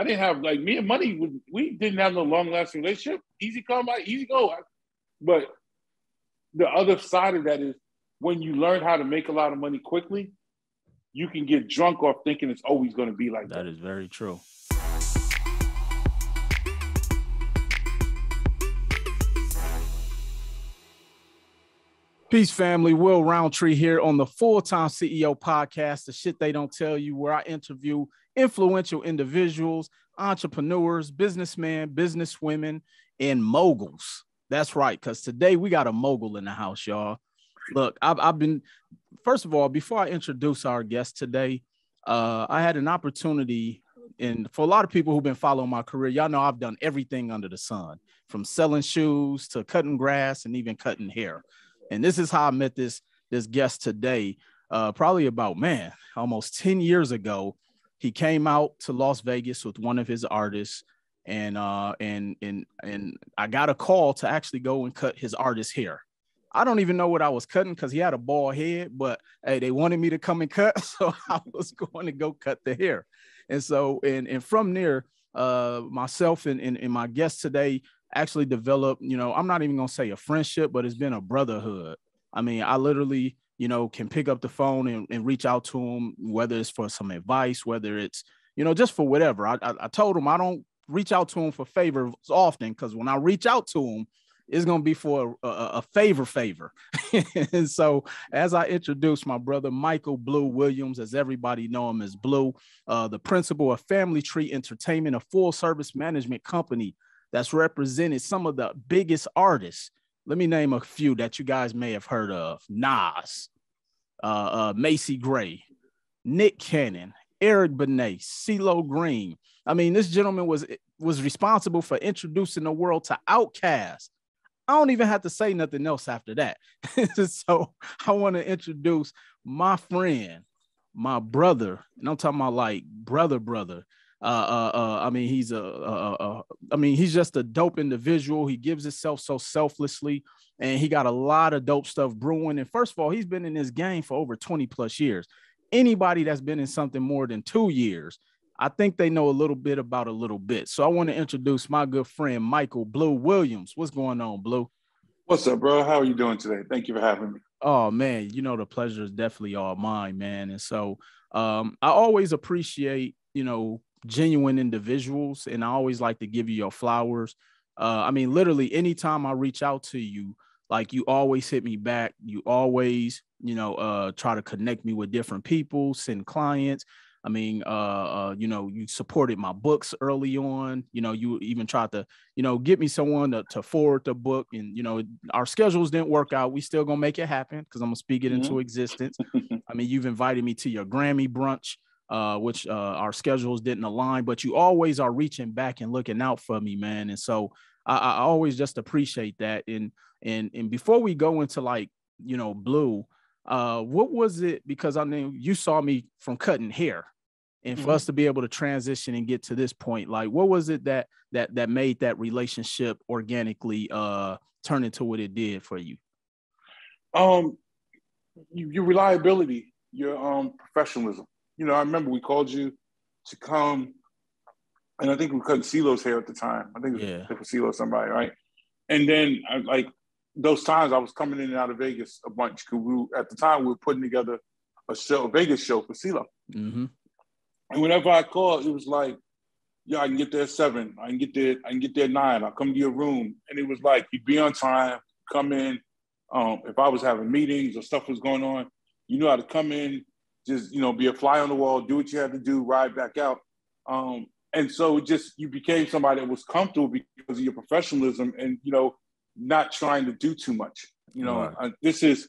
I didn't have like me and Money. We didn't have no long lasting relationship. Easy come by, easy go. But the other side of that is when you learn how to make a lot of money quickly, you can get drunk off thinking it's always going to be like that. That is very true. Peace, family. Will Roundtree here on the Full-Time CEO podcast, the shit they don't tell you, where I interview influential individuals, entrepreneurs, businessmen, businesswomen, and moguls. That's right, because today we got a mogul in the house, y'all. Look, I've been, first of all, before I introduce our guest today, I had an opportunity, and for a lot of people who've been following my career, y'all know I've done everything under the sun, from selling shoes to cutting grass and even cutting hair. And this is how I met this guest today, probably about, almost 10 years ago. He came out to Las Vegas with one of his artists, and I got a call to actually go and cut his artist's hair. I don't even know what I was cutting because he had a bald head, but hey, they wanted me to come and cut, so I was going to go cut the hair. And so, and from there, myself and my guest today actually developed, I'm not even going to say a friendship, but it's been a brotherhood. I mean, I literally, can pick up the phone and reach out to him, whether it's for some advice, whether it's, just for whatever. I told him I don't reach out to him for favors often, because when I reach out to him, it's going to be for a favor. And so as I introduce my brother, Michael Blue Williams, as everybody know him as Blue, the principal of Family Tree Entertainment, a full service management company that's represented some of the biggest artists. Let me name a few that you guys may have heard of. Nas, Macy Gray, Nick Cannon, Eric Benet, CeeLo Green. I mean, this gentleman was responsible for introducing the world to Outkast. I don't even have to say nothing else after that. So I want to introduce my friend, my brother, and I'm talking about like brother. I mean, he's he's just a dope individual. He gives himself so selflessly, and he got a lot of dope stuff brewing. And first of all, he's been in this game for over 20 plus years. Anybody that's been in something more than 2 years, I think they know a little bit about a little bit. So I want to introduce my good friend, Michael Blue Williams. What's going on, Blue? What's up, bro? How are you doing today? Thank you for having me. Oh, man, the pleasure is definitely all mine, man. And so I always appreciate, genuine individuals, and I always like to give you your flowers. Literally anytime I reach out to you, like, you always hit me back. You always, try to connect me with different people, send clients. I mean, you supported my books early on. You even tried to, get me someone to forward the book. And, our schedules didn't work out. We still going to make it happen because I'm going to speak it into existence. I mean, you've invited me to your Grammy brunch, which our schedules didn't align, but you always are reaching back and looking out for me, man. And so I always just appreciate that. And before we go into Blue, what was it? Because I mean, you saw me from cutting hair, and for us to be able to transition and get to this point, like, what was it that made that relationship organically turn into what it did for you? Your reliability, your professionalism. I remember we called you to come, and I think we cut CeeLo's hair at the time. I think it was CeeLo somebody, right? And then those times I was coming in and out of Vegas a bunch because at the time we were putting together a Vegas show for CeeLo. Mm-hmm. And whenever I called, it was like, I can get there at 7. I can get there at 9. I'll come to your room. And it was like, you'd be on time, come in. If I was having meetings or stuff was going on, you knew how to come in, just, be a fly on the wall, do what you had to do, ride back out. And so you became somebody that was comfortable because of your professionalism and, not trying to do too much. Right. This is,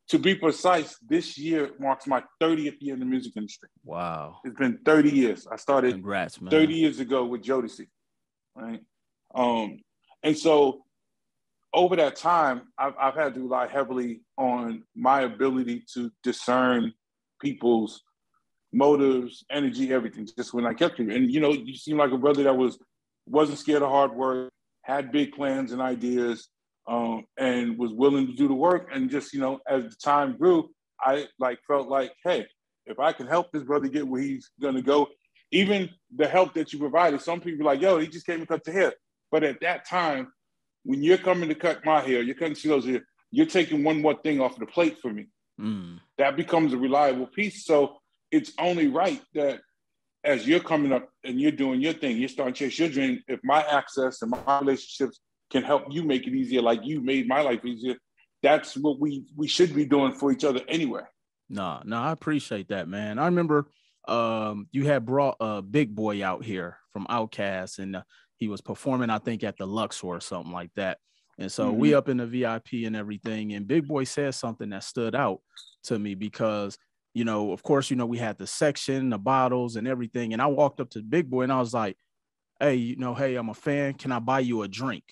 to be precise, this year marks my 30th year in the music industry. Wow. It's been 30 years. I started Congrats, man. 30 years ago with Jodeci, right? And so over that time, I've had to rely heavily on my ability to discern people's motives, energy, everything, just when I kept you. And, you seem like a brother that wasn't scared of hard work, had big plans and ideas, and was willing to do the work. And just, as the time grew, I felt like, hey, if I can help this brother get where he's going to go, even the help that you provided, some people are like, yo, he just came and cut the hair. But at that time, when you're coming to cut my hair, you're cutting Chico's hair, you're taking one more thing off the plate for me. That becomes a reliable piece. So it's only right that as you're coming up and you're doing your thing, you're starting to chase your dream. If my access and my relationships can help you make it easier, like you made my life easier, that's what we should be doing for each other anyway. No, I appreciate that, man. I remember you had brought Big Boy out here from Outkast, and he was performing, I think, at the Luxor or something like that. And so we up in the VIP and everything, and Big Boy said something that stood out to me because, you know, of course, you know, we had the section, the bottles and everything. And I walked up to Big Boy and I was like, hey, you know, hey, I'm a fan. Can I buy you a drink?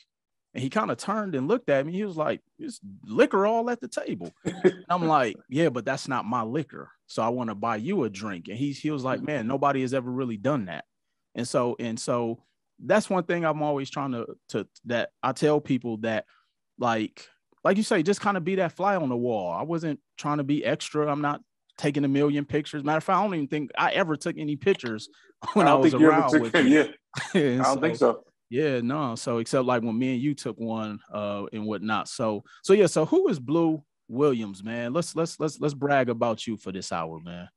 And he kind of turned and looked at me. He was like, there's liquor all at the table. I'm like, yeah, but that's not my liquor. So I want to buy you a drink. And he was like, man, nobody has ever really done that. And so that's one thing I'm always trying to that I tell people that, like you say, just kind of be that fly on the wall. I wasn't trying to be extra. I'm not taking a million pictures. Matter of fact, I don't even think I ever took any pictures when I was around with you. Yeah, I don't think so. Yeah, no. So except like when me and you took one and whatnot. So yeah. So who is Blue Williams, man? Let's brag about you for this hour, man.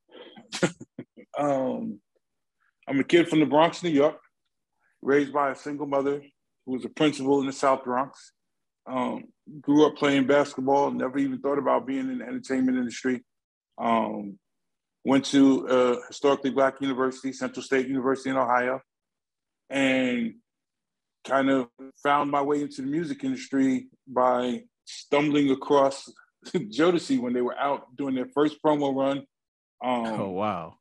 I'm a kid from the Bronx, New York, raised by a single mother who was a principal in the South Bronx. Grew up playing basketball, never even thought about being in the entertainment industry. Went to a historically Black university, Central State University in Ohio, and kind of found my way into the music industry by stumbling across Jodeci when they were out doing their first promo run. Oh, wow.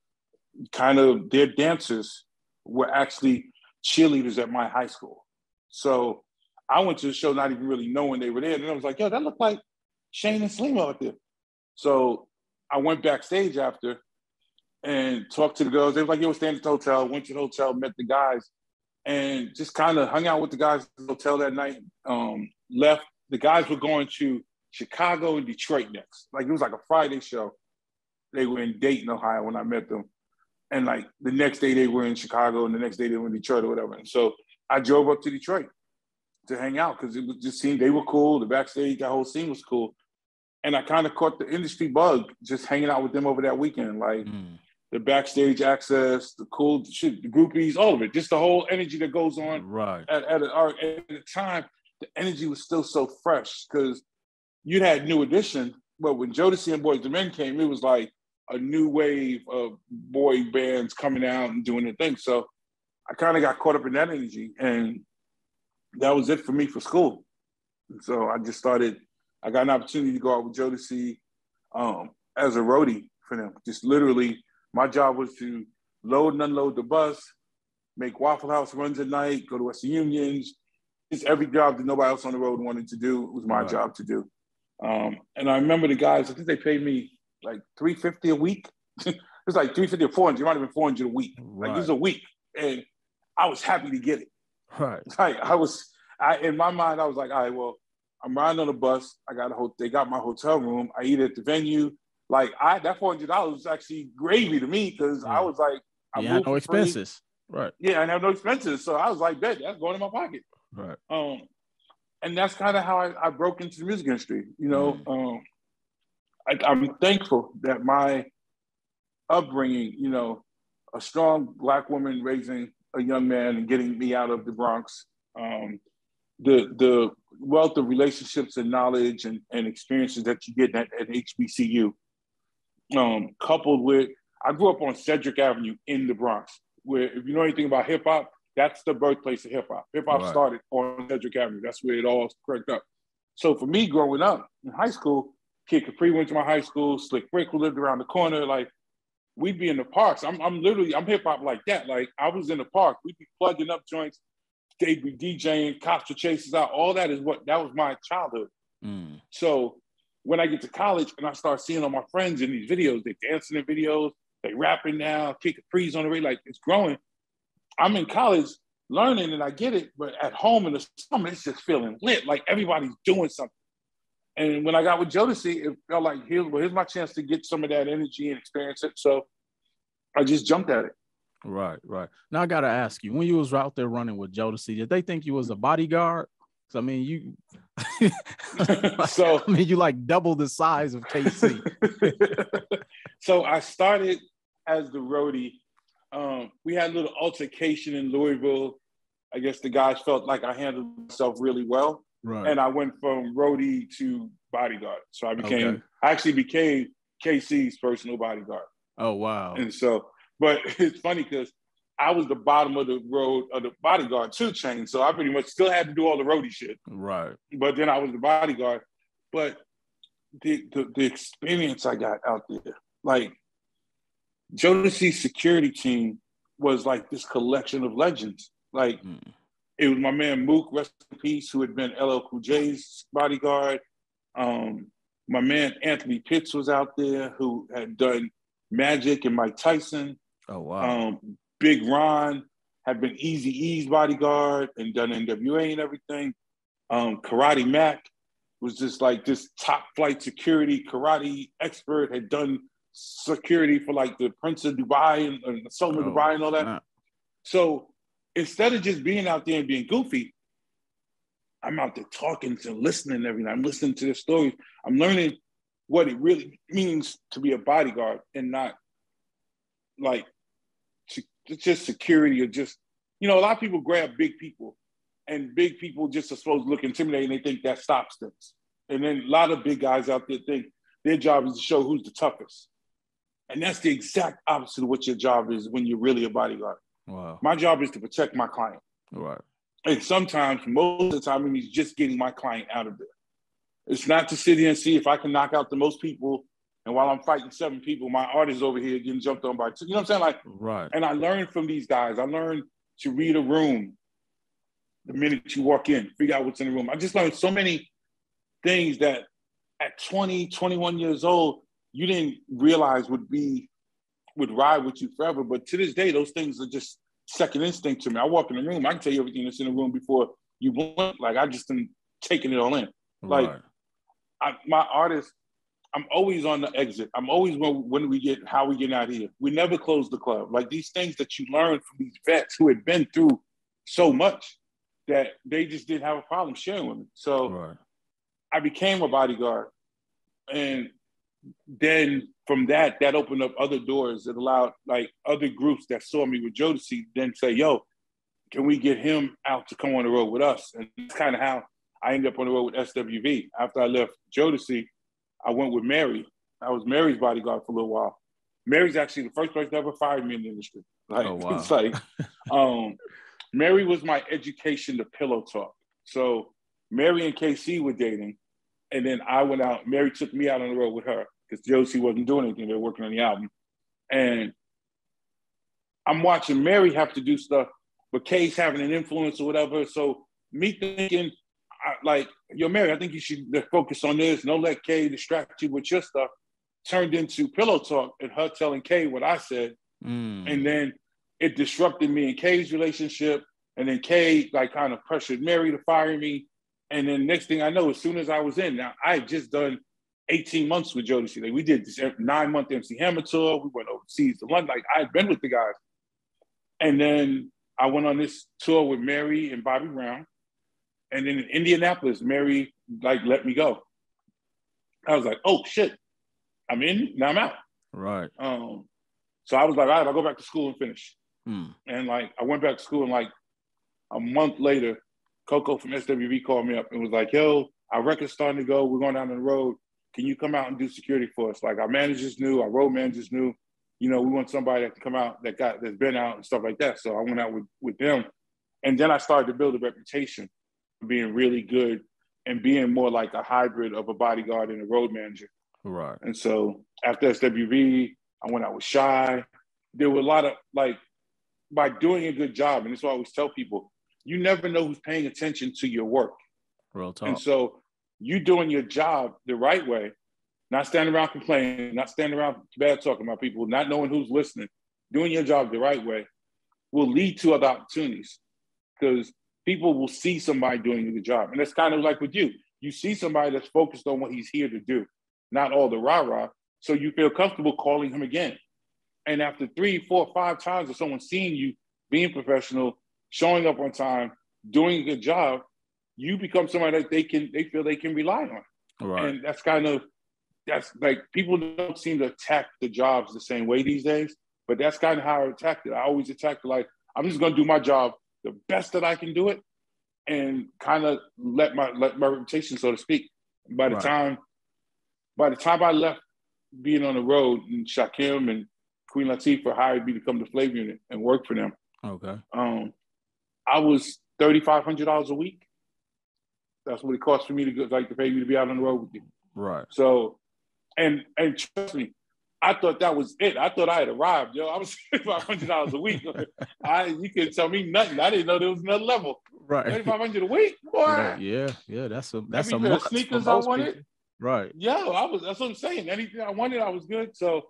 Kind of their dancers were actually cheerleaders at my high school. So I went to the show not even really knowing they were there. And I was like, yo, that looked like Shane and Slim out there. So I went backstage after and talked to the girls. They were like, yo, staying at the hotel. Went to the hotel, met the guys, and just kind of hung out with the guys at the hotel that night. Left. The guys were going to Chicago and Detroit next. Like, it was like a Friday show. They were in Dayton, Ohio when I met them. And like the next day they were in Chicago and the next day they were in Detroit or whatever. And so I drove up to Detroit to hang out because it was just seemed they were cool. The backstage, that whole scene was cool. And I kind of caught the industry bug just hanging out with them over that weekend. Like the backstage access, the cool shit, the groupies, all of it. Just the whole energy that goes on. Right. At the time, the energy was still so fresh because you had New Edition, but when Jodeci and Boyz II Men came, it was like a new wave of boy bands coming out and doing their thing. So I kind of got caught up in that energy, and that was it for me for school. And so I just started. I got an opportunity to go out with Jodeci as a roadie for them. Just literally, my job was to load and unload the bus, make Waffle House runs at night, go to Western Unions. Just every job that nobody else on the road wanted to do was my job to do. And I remember the guys, I think they paid me like $350 a week. It was like $350 or $400. It might have been $400 a week. Right. Like, it was a week. And I was happy to get it. Right. Like, in my mind, I was like, all right, well, I'm riding on the bus. They got my hotel room. I eat at the venue. Like, that $400 was actually gravy to me because I was like, I had no expenses. Right. Yeah, I have no expenses. So I was like, bet, that's going in my pocket. Right. And that's kind of how I broke into the music industry. You know, I'm thankful that my upbringing, you know, a strong Black woman raising a young man and getting me out of the Bronx, the wealth of relationships and knowledge and experiences that you get at HBCU, coupled with, I grew up on Cedric Avenue in the Bronx, where if you know anything about hip hop, that's the birthplace of hip hop. Hip hop started on Cedric Avenue. That's where it all cracked up. So for me growing up in high school, Kid Capri went to my high school, Slick Rick who lived around the corner, like we'd be in the parks. I'm hip hop like that. Like I was in the park, we'd be plugging up joints, they'd be DJing, cops would chase us out. All that was my childhood. So when I get to college and I start seeing all my friends in these videos, they dancing in videos, they rapping now, Kid Capri's on the radio, like it's growing. I'm in college learning and I get it, but at home in the summer, it's just feeling lit, like everybody's doing something. And when I got with Jodeci, it felt like, here's my chance to get some of that energy and experience it. So I just jumped at it. Right. Now I gotta ask you, when you was out there running with Jodeci, did they think you was a bodyguard? I mean, you So I mean, you like double the size of KC. So I started as the roadie. We had a little altercation in Louisville. I guess the guys felt like I handled myself really well. Right. And I went from roadie to bodyguard. So I actually became KC's personal bodyguard. Oh, wow. And so, but it's funny because I was the bottom of the road of the bodyguard 2 chain. So I pretty much still had to do all the roadie shit. Right. But then I was the bodyguard. But the experience I got out there, like Jodeci's security team was like this collection of legends. Like it was my man Mook, rest in peace, who had been LL Cool J's bodyguard. My man Anthony Pitts was out there, who had done Magic and Mike Tyson. Oh, wow. Big Ron had been Eazy-E's bodyguard and done NWA and everything. Karate Mac was just like this top flight security karate expert, had done security for like the Prince of Dubai and Sultan of Dubai and all that. Nah. So instead of just being out there and being goofy, I'm out there talking to listening every night. I'm listening to the stories. I'm learning what it really means to be a bodyguard and not like just security or just, you know, a lot of people grab big people and big people just are supposed to look intimidating. They think that stops things. And then a lot of big guys out there think their job is to show who's the toughest. And that's the exact opposite of what your job is when you're really a bodyguard. Wow. My job is to protect my client. Right. And sometimes, most of the time, it means just getting my client out of there. It's not to sit here and see if I can knock out the most people. And while I'm fighting 7 people, my artist over here getting jumped on by 2. You know what I'm saying? Like, right. And I learned from these guys. I learned to read a room the minute you walk in, figure out what's in the room. I just learned so many things that at 20, 21 years old, you didn't realize would ride with you forever. But to this day, those things are just second instinct to me. I walk in the room, I can tell you everything that's in the room before you blink. Like, I just been taking it all in. Like, right. My artist, I'm always on the exit. I'm always how we get out here. We never close the club. Like, these things that you learn from these vets who had been through so much that they just didn't have a problem sharing with me. So right. I became a bodyguard. And then from that opened up other doors that allowed like other groups that saw me with Jodeci then say, yo, can we get him out to come on the road with us? And that's kind of how I ended up on the road with SWV. After I left Jodeci, I went with Mary. I was Mary's bodyguard for a little while. Mary's actually the first person that ever fired me in the industry. Like, oh, wow. It's like, Mary was my education to pillow talk. So Mary and KC were dating. And then I went out, Mary took me out on the road with her because Jodeci wasn't doing anything. They were working on the album. And I'm watching Mary have to do stuff, but Kay's having an influence or whatever. So me thinking, like, yo, Mary, I think you should focus on this. Don't let Kay distract you with your stuff. Turned into pillow talk and her telling Kay what I said. And then it disrupted me and Kay's relationship. And then Kay like kind of pressured Mary to fire me. And then next thing I know, as soon as I was in, now I had just done 18 months with Jodeci. Like, we did this 9-month MC Hammer tour. We went overseas to London. Like, I had been with the guys. And then I went on this tour with Mary and Bobby Brown. And then in Indianapolis, Mary like let me go. I was like, oh shit, I'm in, now I'm out. Right. So I was like, all right, I'll go back to school and finish. And like, I went back to school and like a month later, Coco from SWV called me up and was like, yo, our record's starting to go. We're going down the road. Can you come out and do security for us? Like, our managers knew, our road managers knew, you know, we want somebody that can come out that's been out and stuff like that. So I went out with them. And then I started to build a reputation of being really good and being more like a hybrid of a bodyguard and a road manager. Right. And so after SWV, I went out with Shy. There were a lot of, like, by doing a good job, and this is what I always tell people, you never know who's paying attention to your work. Real talk. And so you doing your job the right way, not standing around complaining, not standing around bad talking about people, not knowing who's listening, doing your job the right way will lead to other opportunities because people will see somebody doing a good job. And that's kind of like with you. You see somebody that's focused on what he's here to do, not all the rah-rah. So you feel comfortable calling him again. And after 3, 4, 5 times of someone seeing you being professional, showing up on time, doing a good job, you become somebody that they feel they can rely on. Right. And that's like, people don't seem to attack the jobs the same way these days, but that's kind of how I attacked it. I always attacked it like, I'm just going to do my job the best that I can do it, and kind of let my reputation, so to speak. By the time I left being on the road, and Shakim and Queen Latifah hired me to come to Flavor Unit and work for them. Okay. I was $3,500 a week. That's what it cost for me to pay me to be out on the road with you. Right. So, and trust me, I thought that was it. I thought I had arrived, yo. I was $3,500 a week. You couldn't tell me nothing. I didn't know there was another level. Right. $3,500 a week, boy. Right. Yeah. That's a month. Sneakers I wanted. People. Right. Yeah, that's what I'm saying. Anything I wanted, I was good. So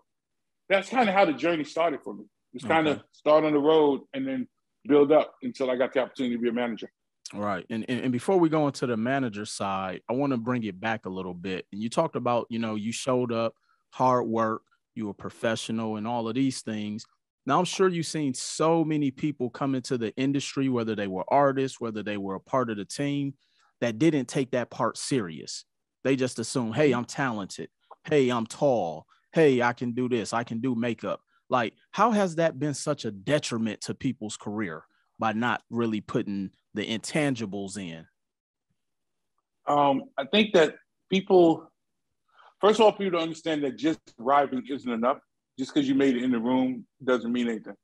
that's kind of how the journey started for me. It's kind of start on the road and then build up until I got the opportunity to be a manager. Right. And before we go into the manager side, I want to bring it back a little bit. And you talked about, you showed up, hard work, you were professional and all of these things. Now, I'm sure you've seen so many people come into the industry, whether they were artists, whether they were a part of the team, that didn't take that part serious. They just assume, hey, I'm talented. Hey, I'm tall. Hey, I can do this. I can do makeup. Like, how has that been such a detriment to people's career by not really putting the intangibles in? I think that people, first of all, people don't understand that just arriving isn't enough. Just because you made it in the room doesn't mean anything.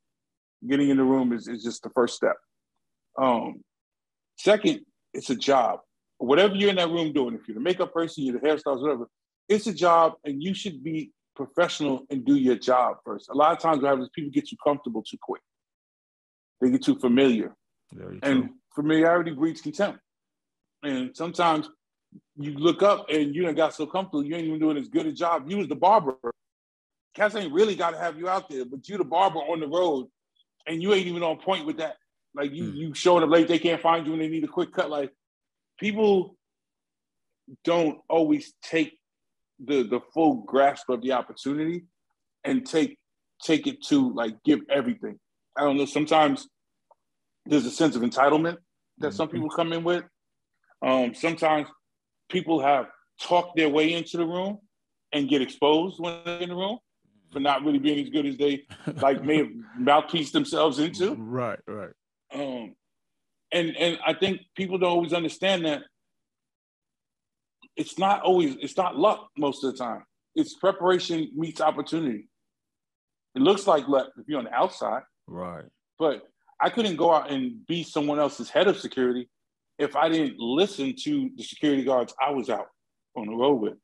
Getting in the room is just the first step. Second, it's a job. Whatever you're in that room doing, if you're the makeup person, you're the hairstylist, whatever, it's a job, and you should be professional and do your job first. A lot of times what happens is people get too comfortable too quick. They get too familiar. Very true. And familiarity breeds contempt. And sometimes you look up and you done got so comfortable, you ain't even doing as good a job. You was the barber. Cats ain't really got to have you out there, but you the barber on the road, and you ain't even on point with that. Like, you showing up late, they can't find you when they need a quick cut. Like, people don't always take the full grasp of the opportunity and take it to, like, give everything. I don't know, sometimes there's a sense of entitlement that some people come in with. Sometimes people have talked their way into the room and get exposed when they're in the room for not really being as good as they may have mouthpieced themselves into. Right. And I think people don't always understand that it's not luck most of the time. It's preparation meets opportunity. It looks like luck if you're on the outside. Right. But I couldn't go out and be someone else's head of security if I didn't listen to the security guards I was out on the road with.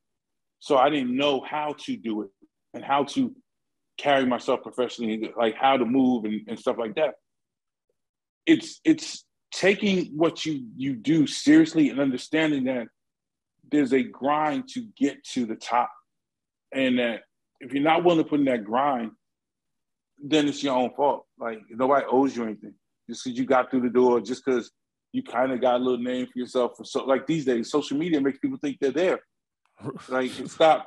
So I didn't know how to do it and how to carry myself professionally, like how to move and stuff like that. It's taking what you do seriously and understanding that there's a grind to get to the top. And that if you're not willing to put in that grind, then it's your own fault. Like, nobody owes you anything. Just because you got through the door, just because you kind of got a little name for yourself. So, like, these days, social media makes people think they're there. Like, stop.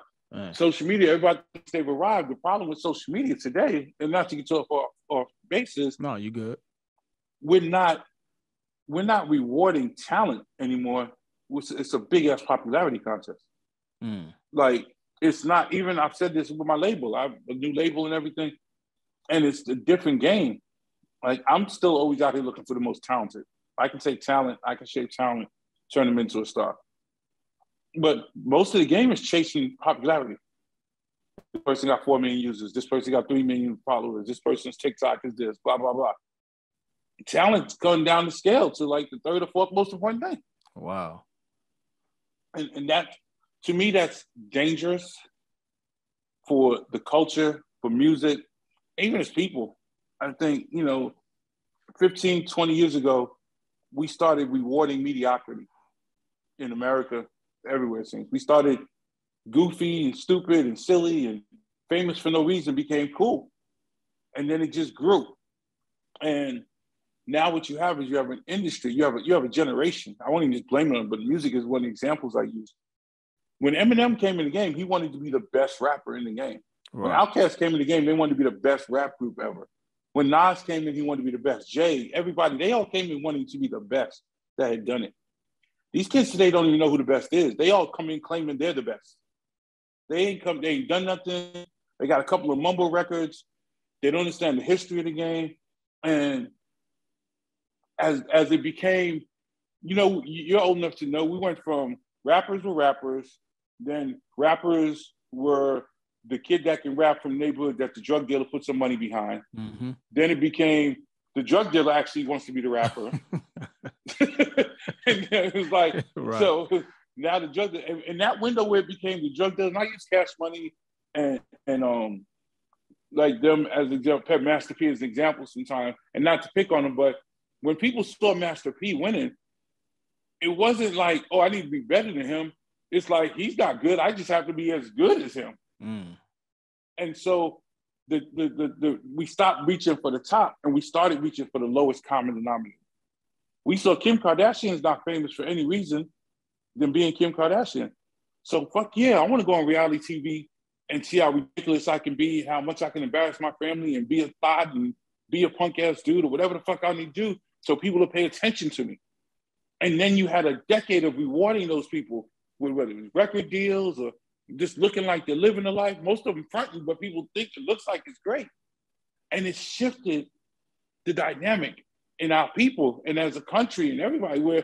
Social media, everybody thinks they've arrived. The problem with social media today, and not to get to off basis. No, you good. We're not rewarding talent anymore. It's a big ass popularity contest. Like, it's not even, I've said this with my label. I have a new label and everything. And it's a different game. Like, I'm still always out here looking for the most talented. I can take talent, I can shape talent, turn them into a star. But most of the game is chasing popularity. This person got 4 million users. This person got 3 million followers. This person's TikTok is this, blah, blah, blah. Talent's going down the scale to like the third or fourth most important thing. Wow. And that, to me, that's dangerous for the culture, for music, even as people. I think, 15, 20 years ago, we started rewarding mediocrity in America, everywhere it seems. We started goofy and stupid and silly and famous for no reason became cool. And then it just grew. And now what you have is you have an industry, you have a generation. I won't even just blame it on them, but music is one of the examples I use. When Eminem came in the game, he wanted to be the best rapper in the game. When Right. Outkast came in the game, they wanted to be the best rap group ever. When Nas came in, he wanted to be the best. Jay, everybody, they all came in wanting to be the best that had done it. These kids today don't even know who the best is. They all come in claiming they're the best. They ain't done nothing. They got a couple of mumble records. They don't understand the history of the game. And as it became, you're old enough to know, we went from rappers were rappers, then rappers were the kid that can rap from the neighborhood that the drug dealer put some money behind. Mm-hmm. Then it became the drug dealer actually wants to be the rapper. And it was like, right. So now the drug dealer, in that window where it became the drug dealer, I use Cash Money and like them as example, Master P as an example sometimes, and not to pick on them, but when people saw Master P winning, it wasn't like, oh, I need to be better than him. It's like, he's not good. I just have to be as good as him. Mm. And so we stopped reaching for the top and we started reaching for the lowest common denominator. We saw Kim Kardashian is not famous for any reason than being Kim Kardashian. So fuck yeah, I want to go on reality TV and see how ridiculous I can be, how much I can embarrass my family and be a thought and be a punk ass dude or whatever the fuck I need to do so people will pay attention to me. And then you had a decade of rewarding those people with whether it was record deals or just looking like they're living a life, most of them fronting, but people think it looks like it's great. And it shifted the dynamic in our people and as a country and everybody where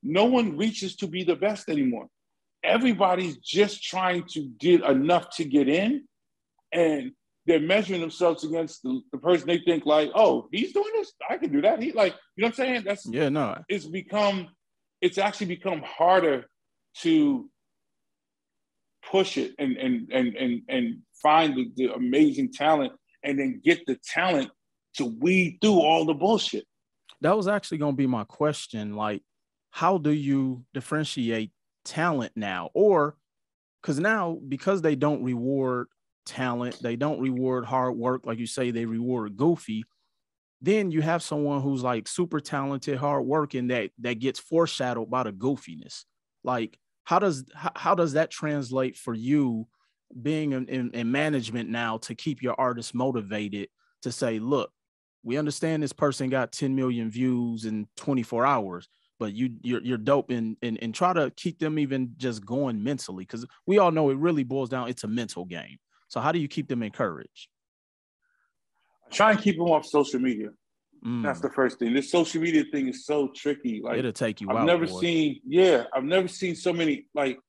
no one reaches to be the best anymore. Everybody's just trying to get enough to get in and they're measuring themselves against the person they think like, oh, he's doing this, I can do that. He like, you know what I'm saying? It's actually become harder to push it and find the amazing talent and then get the talent to weed through all the bullshit. That was actually going to be my question. Like, how do you differentiate talent now? Or because they don't reward talent, they don't reward hard work. Like you say, they reward goofy. Then you have someone who's like super talented, hard working that gets foreshadowed by the goofiness. Like, how does that translate for you being in management now to keep your artists motivated to say, look, we understand this person got 10 million views in 24 hours, but you're dope and try to keep them even just going mentally. Because we all know it really boils down, it's a mental game. So how do you keep them encouraged? Try and keep them off social media. That's the first thing. This social media thing is so tricky. Like, it'll take you out. I've never seen so many, like,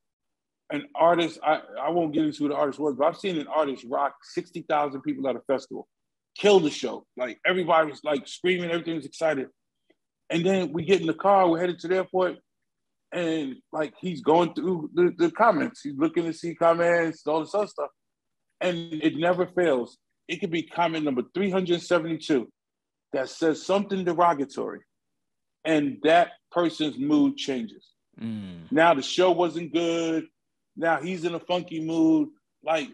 an artist. I won't get into who the artist was, but I've seen an artist rock 60,000 people at a festival, kill the show. Like, everybody was like screaming, everything was excited. And then we get in the car, we're headed to the airport, and like he's going through the comments. He's looking to see comments, all this other stuff. And it never fails. It could be comment number 372 that says something derogatory, and that person's mood changes. Now the show wasn't good. Now he's in a funky mood. Like,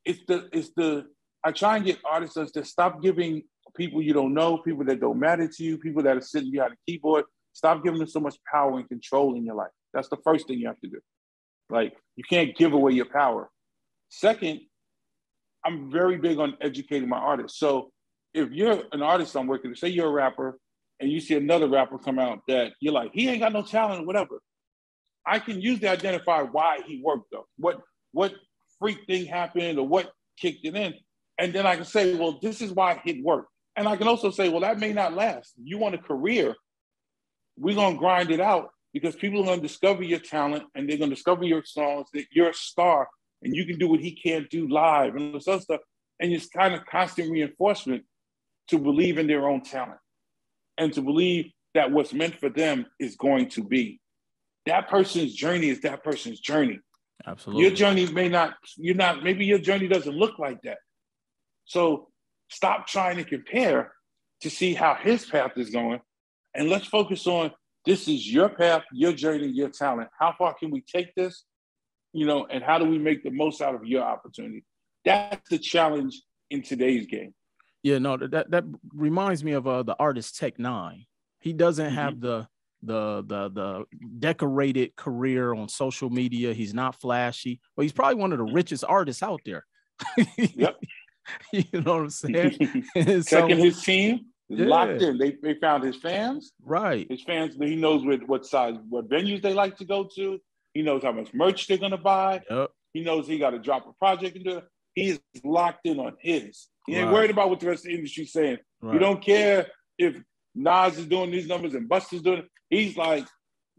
I try and get artists to stop giving people you don't know, people that don't matter to you, people that are sitting behind a keyboard, stop giving them so much power and control in your life. That's the first thing you have to do. Like, you can't give away your power. Second, I'm very big on educating my artists. So if you're an artist I'm working with, say you're a rapper and you see another rapper come out that you're like, he ain't got no talent or whatever, I can usually identify why he worked though. What freak thing happened or what kicked it in. And then I can say, well, this is why it worked. And I can also say, well, that may not last. You want a career, we're going to grind it out because people are going to discover your talent and they're going to discover your songs, that you're a star and you can do what he can't do live and all this other stuff. And it's kind of constant reinforcement to believe in their own talent and to believe that what's meant for them is going to be. That person's journey is that person's journey. Absolutely. Your journey maybe your journey doesn't look like that. So stop trying to compare to see how his path is going. And let's focus on, this is your path, your journey, your talent. How far can we take this? And how do we make the most out of your opportunity? That's the challenge in today's game. Yeah, no, that reminds me of the artist Tech-N9ne. He doesn't have the decorated career on social media. He's not flashy, but he's probably one of the richest artists out there. Yep. You know what I'm saying? Checking his team, yeah. locked in. They found his fans. Right. His fans, he knows what size, what venues they like to go to. He knows how much merch they're going to buy. Yep. He knows he got to drop a project into it. He is locked in on his. He ain't Right. worried about what the rest of the industry's saying. Right. He don't care if Nas is doing these numbers and Busta's doing it. He's like,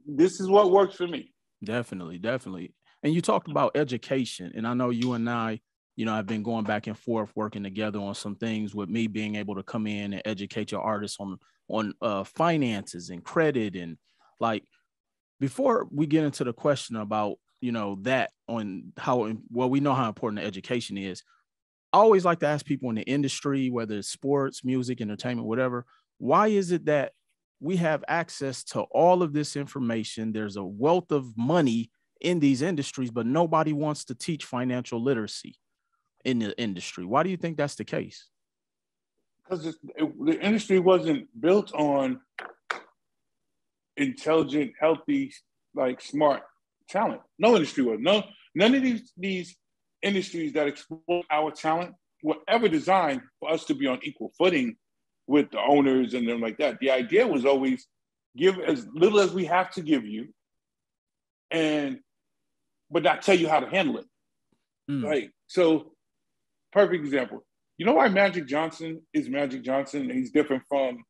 this is what works for me. Definitely, definitely. And you talked about education, and I know you and I, you know, I've been going back and forth working together on some things with me being able to come in and educate your artists on finances and credit. And like, before we get into the question about, you know, that on how, well, we know how important the education is. I always like to ask people in the industry, whether it's sports, music, entertainment, whatever, why is it that we have access to all of this information? There's a wealth of money in these industries, but nobody wants to teach financial literacy in the industry. Why do you think that's the case? Because the industry wasn't built on intelligent, healthy, like smart talent. No industry was. None of these industries that exploit our talent were ever designed for us to be on equal footing with the owners and them like that. The idea was always give as little as we have to give you, but not tell you how to handle it. Right. So, perfect example. You know why Magic Johnson is Magic Johnson and he's different from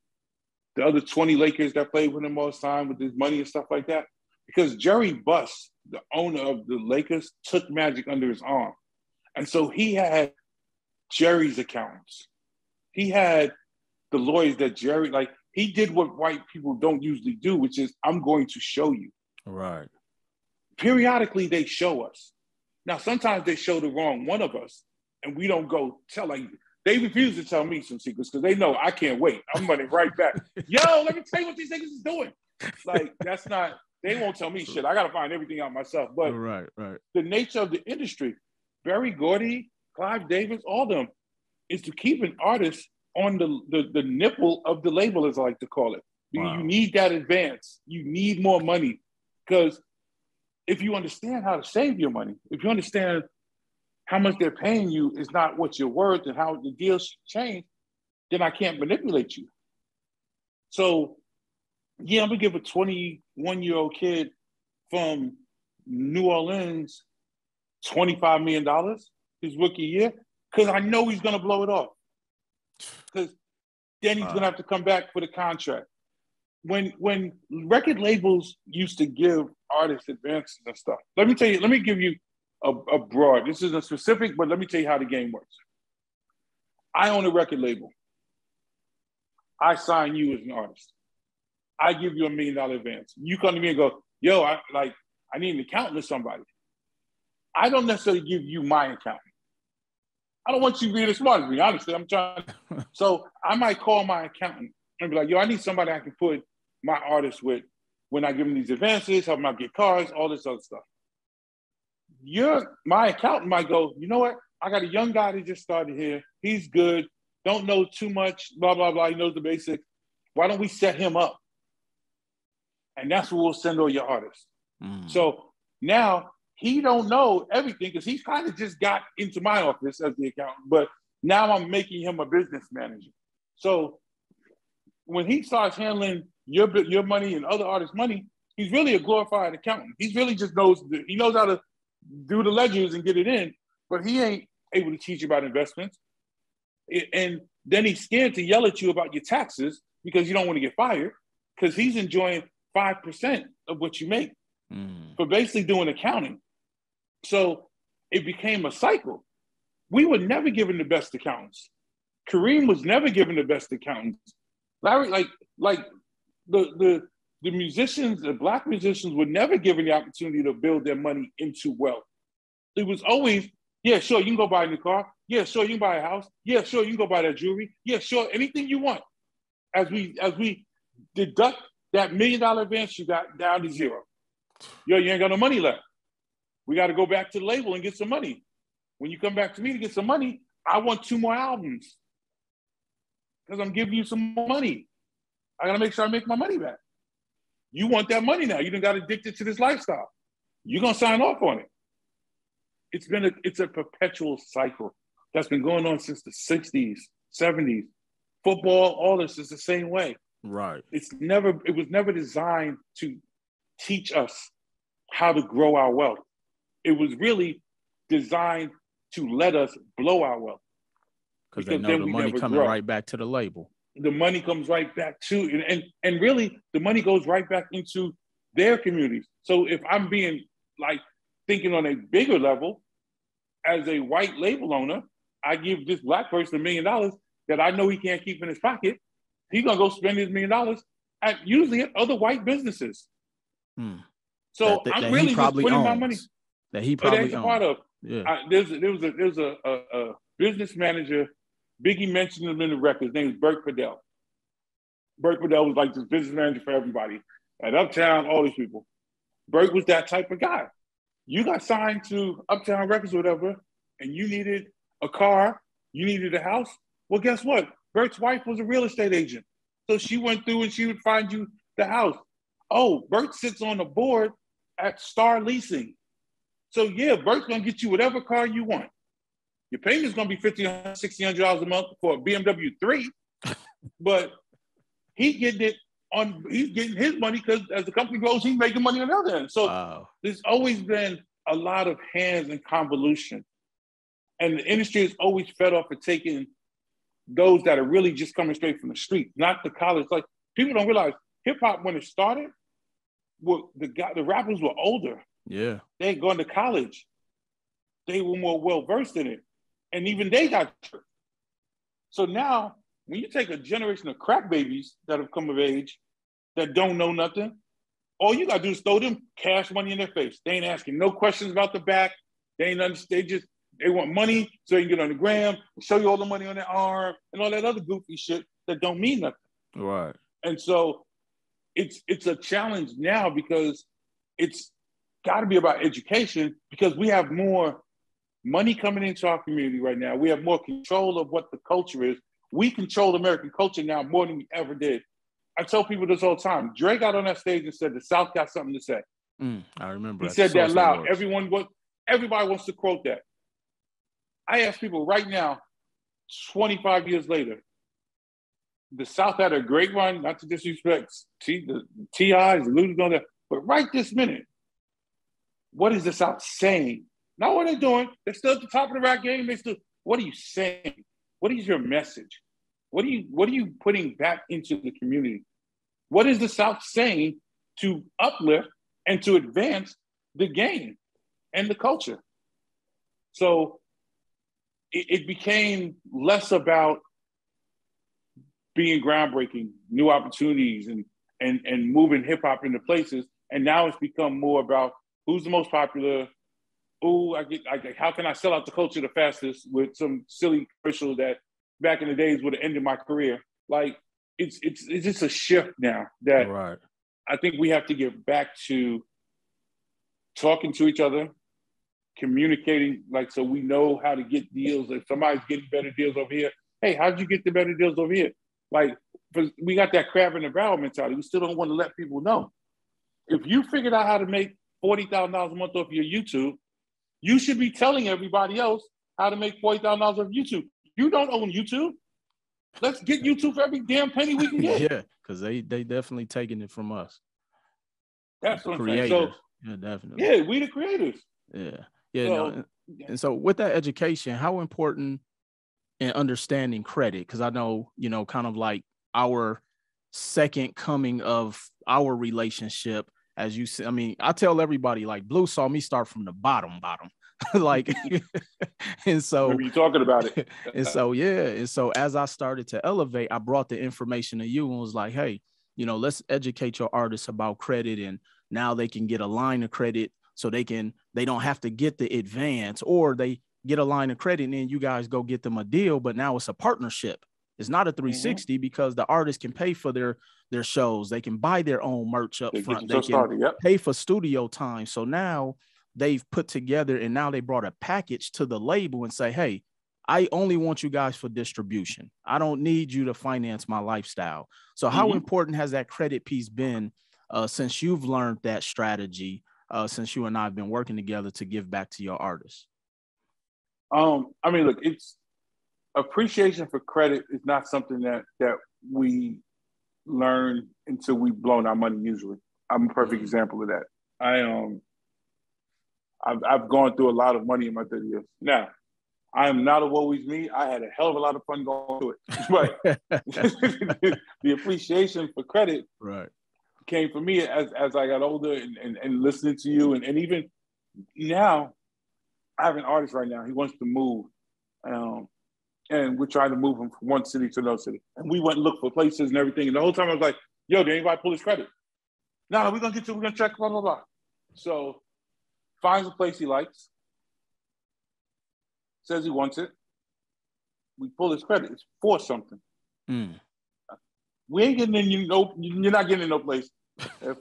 the other 20 Lakers that played with him all the time with his money and stuff like that? Because Jerry Buss, the owner of the Lakers, took Magic under his arm. And so he had Jerry's accountants. He had the lawyers that Jerry, like, he did what white people don't usually do, which is, I'm going to show you. Right. Periodically, they show us. Now, sometimes they show the wrong one of us, and we don't go tell, like, they refuse to tell me some secrets because they know I can't wait. I'm running right back. Yo, let me tell you what these niggas is doing. Like, that's not, they won't tell me shit. I got to find everything out myself. But right. The nature of the industry, Berry Gordy, Clive Davis, all of them, is to keep an artist on the nipple of the label, as I like to call it. Wow. You need that advance. You need more money. Because if you understand how to save your money, if you understand how much they're paying you is not what you're worth and how the deal should change, then I can't manipulate you. So, yeah, I'm going to give a 21-year-old kid from New Orleans $25 million his rookie year because I know he's going to blow it off. Because then he's going to have to come back for the contract. When record labels used to give artists advances and stuff, let me give you a broad, this isn't specific, but let me tell you how the game works. I own a record label. I sign you as an artist. I give you $1 million advance. You come to me and go, yo, I need an accountant or somebody. I don't necessarily give you my accountant. I don't want you being as smart as me, honestly. I'm trying. So I might call my accountant and be like, yo, I need somebody I can put my artist with when I give them these advances, help them out get cars, all this other stuff. My accountant might go, you know what? I got a young guy that just started here. He's good. Don't know too much, blah, blah, blah. He knows the basics. Why don't we set him up? And that's where we'll send all your artists. So now he don't know everything because he's kind of just got into my office as the accountant, but now I'm making him a business manager. So when he starts handling your money and other artists' money, he's really a glorified accountant. He really just knows how to do the ledgers and get it in, but he ain't able to teach you about investments. And then he's scared to yell at you about your taxes because you don't want to get fired because he's enjoying 5% of what you make for basically doing accounting. So it became a cycle. We were never given the best accountants. Kareem was never given the best accountants. Larry, like the musicians, the Black musicians were never given the opportunity to build their money into wealth. It was always, yeah, sure, you can go buy a new car. Yeah, sure, you can buy a house. Yeah, sure, you can go buy that jewelry. Yeah, sure, anything you want. As we deduct that $1 million advance you got down to zero. Yo, you ain't got no money left. We got to go back to the label and get some money. When you come back to me to get some money, I want 2 more albums because I'm giving you some more money. I got to make sure I make my money back. You want that money now. You done got addicted to this lifestyle. You're going to sign off on it. It's a perpetual cycle. that's been going on since the 60s, 70s. Football, all this is the same way. Right. It was never designed to teach us how to grow our wealth. It was really designed to let us blow our wealth. Because they know the money coming right back to the label. The money comes right back to, and really the money goes right back into their communities. So if I'm being like thinking on a bigger level, as a white label owner, I give this black person $1 million that I know he can't keep in his pocket. He's gonna go spend his $1 million at usually at other white businesses. So I'm really just putting my money that he probably owns. Part of. Yeah. There was a business manager. Biggie mentioned him in the record. His name is Bert Fidel. Bert Fidel was like this business manager for everybody at Uptown, all these people. Bert was that type of guy. You got signed to Uptown Records or whatever, and you needed a car, you needed a house. Well, guess what? Bert's wife was a real estate agent. So she went through and she would find you the house. Oh, Bert sits on the board at Star Leasing. So yeah, Bert's gonna get you whatever car you want. Your payment's gonna be $1,500, $1,600 a month for a BMW 3, but he's getting his money because as the company grows, he's making money on the other end. So There's always been a lot of hands and convolution. And the industry is always fed off of taking those that are really just coming straight from the street, not the college. Like people don't realize hip hop when it started, the rappers were older. Yeah. They ain't going to college. They were more well-versed in it. And even they got tricked. So now, when you take a generation of crack babies that have come of age that don't know nothing, all you gotta do is throw them cash money in their face. They ain't asking no questions about the back. They ain't understand. They want money so they can get on the gram, show you all the money on their arm, and all that other goofy shit that don't mean nothing. Right. And so it's a challenge now because it's got to be about education because we have more money coming into our community right now. We have more control of what the culture is. We control American culture now more than we ever did. I tell people this all the time. Dre got on that stage and said the South got something to say. I remember. He said that loud. Everybody wants to quote that. I ask people right now, 25 years later, the South had a great run, not to disrespect the T.I.s, the Ludacris, all that, but right this minute, what is the South saying? Not what they're doing. They're still at the top of the rap game. What are you saying? What is your message? What are you putting back into the community? What is the South saying to uplift and to advance the game and the culture? So it became less about being groundbreaking, new opportunities, and moving hip hop into places. And now it's become more about who's the most popular. How can I sell out the culture the fastest with some silly commercial that back in the days would have ended my career? Like it's just a shift now that right. I think we have to get back to talking to each other, communicating, like, so we know how to get deals. If somebody's getting better deals over here, hey, how'd you get the better deals over here? Like, we got that crab in the barrel mentality. We still don't want to let people know. If you figured out how to make $40,000 a month off your YouTube, you should be telling everybody else how to make $40,000 off YouTube. You don't own YouTube. Let's get YouTube for every damn penny we can get. Yeah, because they definitely taking it from us. That's what I'm saying. So, yeah, definitely. Yeah, we the creators. Yeah. No. And so with that education, how important in understanding credit? Because I know, kind of like our second coming of our relationship, as you said, I mean, I tell everybody, like, Blue saw me start from the bottom. Like, and so remember you talking about it. And so as I started to elevate, I brought the information to you and was like, hey, let's educate your artists about credit, and now they can get a line of credit so they don't have to get the advance, or they get a line of credit and then you guys go get them a deal. But now it's a partnership. It's not a 360 because the artist can pay for their shows. They can buy their own merch up front. They can pay for studio time. So now they've put together, and now they brought a package to the label and say, hey, I only want you guys for distribution. I don't need you to finance my lifestyle. So how important has that credit piece been since you've learned that strategy, since you and I have been working together to give back to your artists? I mean, look, it's appreciation for credit is not something that we learn until we've blown our money. Usually, I'm a perfect example of that. I've gone through a lot of money in my 30 years. Now, I am not a woe is me. I had a hell of a lot of fun going through it. But the appreciation for credit came for me as I got older and listening to you. And even now, I have an artist right now. He wants to move. And we're trying to move him from one city to another city. And we went and looked for places and everything. And the whole time I was like, yo, did anybody pull his credit? No, we're going to check, blah, blah, blah. So finds a place he likes, says he wants it. We pull his credit. It's for something. We ain't getting in, you're not getting in no place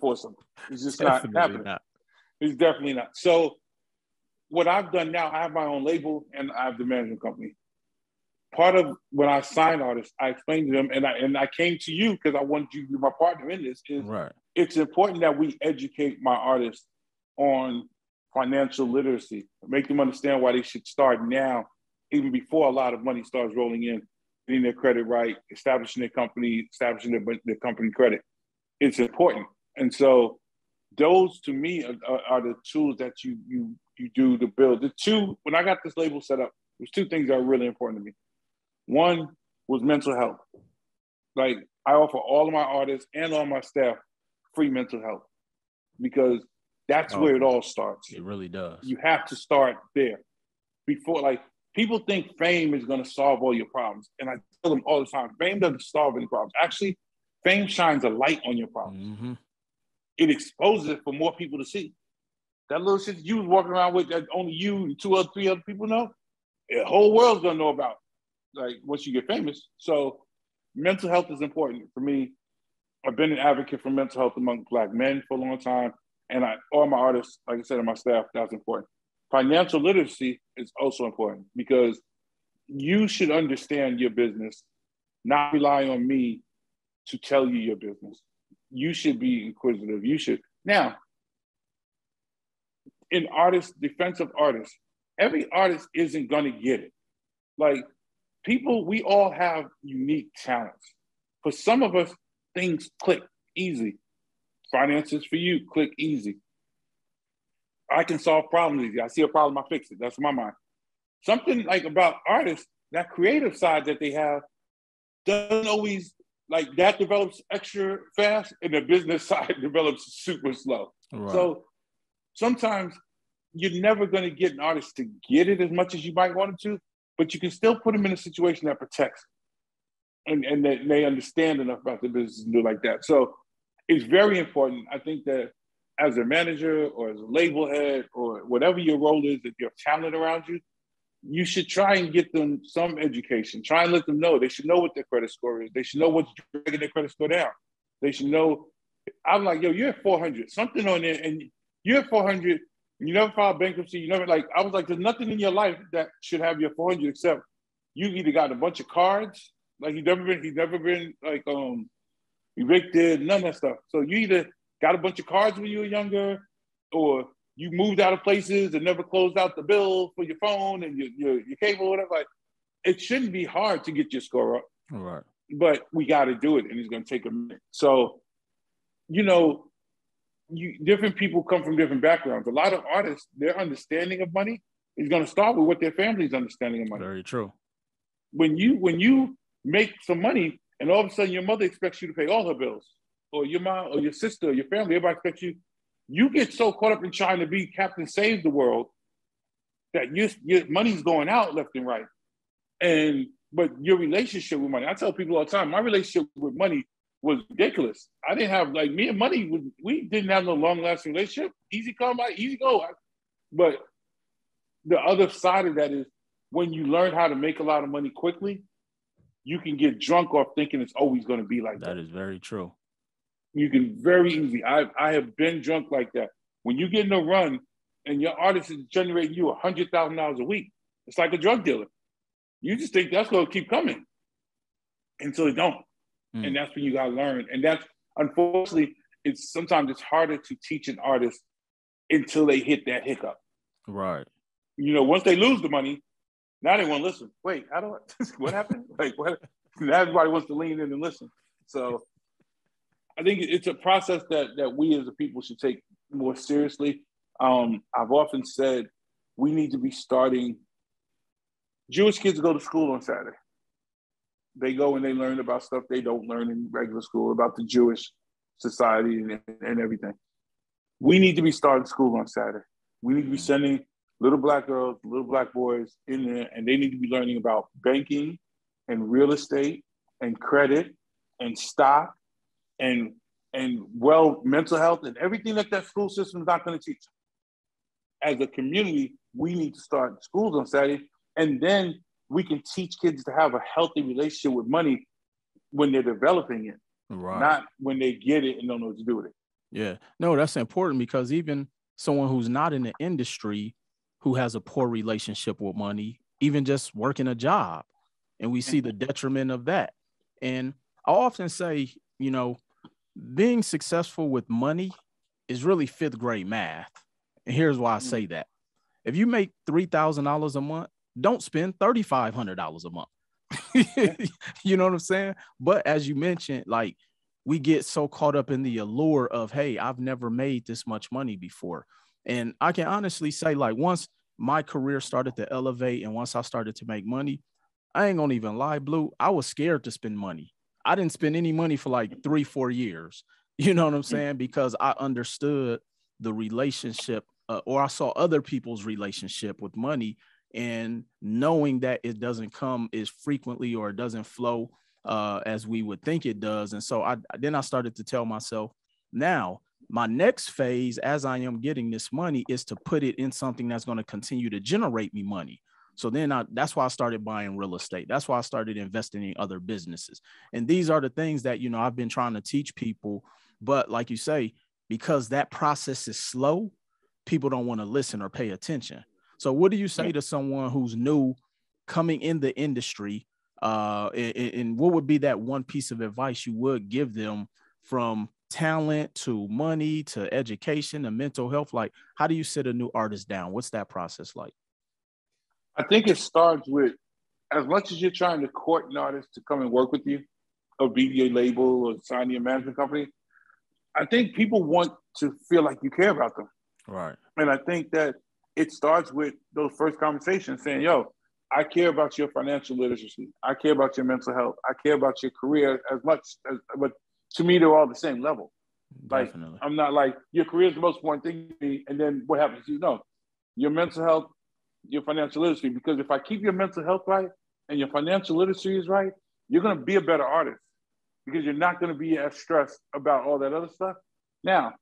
for something. It's just not happening. It's definitely not. So what I've done now, I have my own label and I have the management company. Part of when I sign artists, I explained to them, and I came to you because I wanted you to be my partner in this, is it's important that we educate my artists on financial literacy, make them understand why they should start now, even before a lot of money starts rolling in, getting their credit right, establishing their company, establishing their company credit. It's important. And so those to me are the tools that you do to build. When I got this label set up, there's two things that are really important to me. One was mental health. Like I offer all of my artists and all my staff free mental health because that's where it all starts. It really does. You have to start there before, like people think fame is going to solve all your problems. And I tell them all the time, fame doesn't solve any problems. Actually, fame shines a light on your problems. Mm-hmm. It exposes it for more people to see. That little shit you was walking around with that only you and 2 or 3 other people know, the whole world's going to know about. Like once you get famous. So mental health is important for me. I've been an advocate for mental health among Black men for a long time. And all my artists, like I said, and my staff, that's important. Financial literacy is also important because you should understand your business, not rely on me to tell you your business. You should be inquisitive. You should. Now, in defense of artists, every artist isn't going to get it. Like, people, we all have unique talents. For some of us, things click easy. Finances for you click easy. I can solve problems easy. I see a problem, I fix it. That's my mind. Something like about artists, that creative side that they have doesn't always, like that develops extra fast and the business side develops super slow. Right. So sometimes you're never going to get an artist to get it as much as you might want them to, but you can still put them in a situation that protects and they understand enough about the business and do it like that. So it's very important. I think that as a manager or as a label head or whatever your role is, if you have talent around you, you should try and get them some education. Try and let them know. They should know what their credit score is. They should know what's dragging their credit score down. They should know. I'm like, yo, you're at 400. Something on there, and you're at 400. You never filed bankruptcy. You never, like, I was like, there's nothing in your life that should have your 400 except you either got a bunch of cards, like he's never been like evicted, none of that stuff. So you either got a bunch of cards when you were younger, or you moved out of places and never closed out the bill for your phone and your cable, or whatever. Like, it shouldn't be hard to get your score up. All right. But we got to do it, and it's going to take a minute. So, different people come from different backgrounds. A lot of artists, their understanding of money is going to start with what their family's understanding of money. Very true. When you make some money, and all of a sudden your mother expects you to pay all her bills, or your mom, or your sister, or your family, everybody expects you. You get so caught up in trying to be Captain Save the World that your money's going out left and right. But your relationship with money, I tell people all the time, my relationship with money was ridiculous. I didn't have, like, me and money, we didn't have no long-lasting relationship. Easy come, easy go. But the other side of that is when you learn how to make a lot of money quickly, you can get drunk off thinking it's always going to be like that. That is very true. You can very easy. I have been drunk like that. When you get in a run and your artist is generating you $100,000 a week, it's like a drug dealer. You just think that's going to keep coming until it don't. And that's when you got to learn. And that's, unfortunately, sometimes it's harder to teach an artist until they hit that hiccup. Right. Once they lose the money, Now they want to listen. Wait, how do I, what happened? Like, what? Now everybody wants to lean in and listen. So I think it's a process that we as a people should take more seriously. I've often said we need to be starting. Jewish kids go to school on Saturday. They go and they learn about stuff they don't learn in regular school, about the Jewish society and everything. We need to be starting school on Saturday. We need to be sending little Black girls, little Black boys in there, and they need to be learning about banking and real estate and credit and stock and mental health and everything that school system is not going to teach. As a community, we need to start schools on Saturday, and then we can teach kids to have a healthy relationship with money when they're developing it, not when they get it and don't know what to do with it. Yeah, no, that's important, because even someone who's not in the industry who has a poor relationship with money, even just working a job, and we see the detriment of that. And I often say, you know, being successful with money is really fifth grade math. And here's why I say that. If you make $3,000 a month, don't spend $3,500 a month. You know what I'm saying? But as you mentioned, like, we get so caught up in the allure of, hey, I've never made this much money before. And I can honestly say, like, once my career started to elevate and once I started to make money, I ain't gonna even lie, Blue, I was scared to spend money. I didn't spend any money for like 3-4 years. You know what I'm saying? Because I understood the relationship, or I saw other people's relationship with money, and knowing that it doesn't come as frequently or it doesn't flow as we would think it does. And so then I started to tell myself, now my next phase, as I am getting this money, is to put it in something that's going to continue to generate me money. So then that's why I started buying real estate. That's why I started investing in other businesses. And these are the things that, you know, I've been trying to teach people. But like you say, because that process is slow, people don't want to listen or pay attention. So what do you say to someone who's new coming in the industry? And what would be that one piece of advice you would give them, from talent to money to education and mental health? Like, how do you sit a new artist down? What's that process like? I think it starts with, as much as you're trying to court an artist to come and work with you or be your label or sign your management company, I think people want to feel like you care about them. Right. And I think that it starts with those first conversations saying, yo, I care about your financial literacy. I care about your mental health. I care about your career as much as, but to me, they're all the same level. Definitely. Like, I'm not like, your career is the most important thing to me, and then what happens? You know, your mental health, your financial literacy, because if I keep your mental health right and your financial literacy is right, you're going to be a better artist, because you're not going to be as stressed about all that other stuff. Now,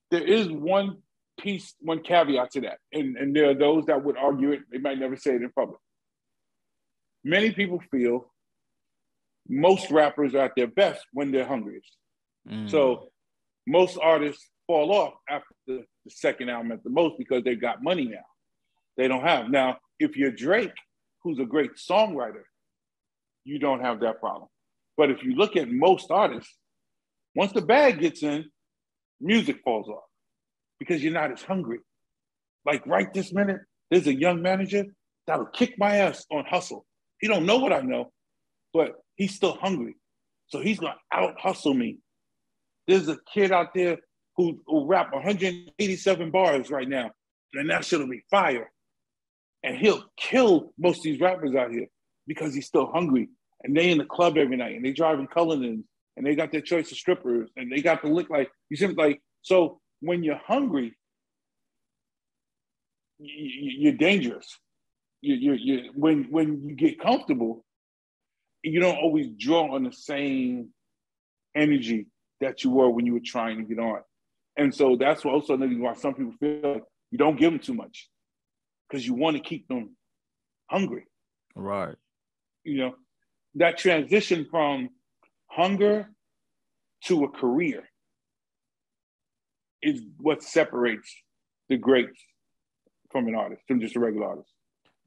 there is one caveat to that, and there are those that would argue it. They might never say it in public. Many people feel most rappers are at their best when they're hungriest. So most artists fall off after the second album at the most, because they've got money now. They don't have. Now, if you're Drake, who's a great songwriter, you don't have that problem. But if you look at most artists, once the bag gets in, music falls off, because you're not as hungry. Like right this minute, there's a young manager that'll kick my ass on hustle. He don't know what I know, but he's still hungry. So he's gonna out hustle me. There's a kid out there who rap 187 bars right now, and that shit'll be fire. And he'll kill most of these rappers out here because he's still hungry. And they in the club every night, and they driving Cullinans, and they got their choice of strippers, and they got the look like, you see, like, so when you're hungry, you're dangerous. When you get comfortable, you don't always draw on the same energy that you were when you were trying to get on. And so that's also why some people feel like you don't give them too much, because you want to keep them hungry. Right. You know, that transition from hunger to a career is what separates the greats from an artist, from just a regular artist.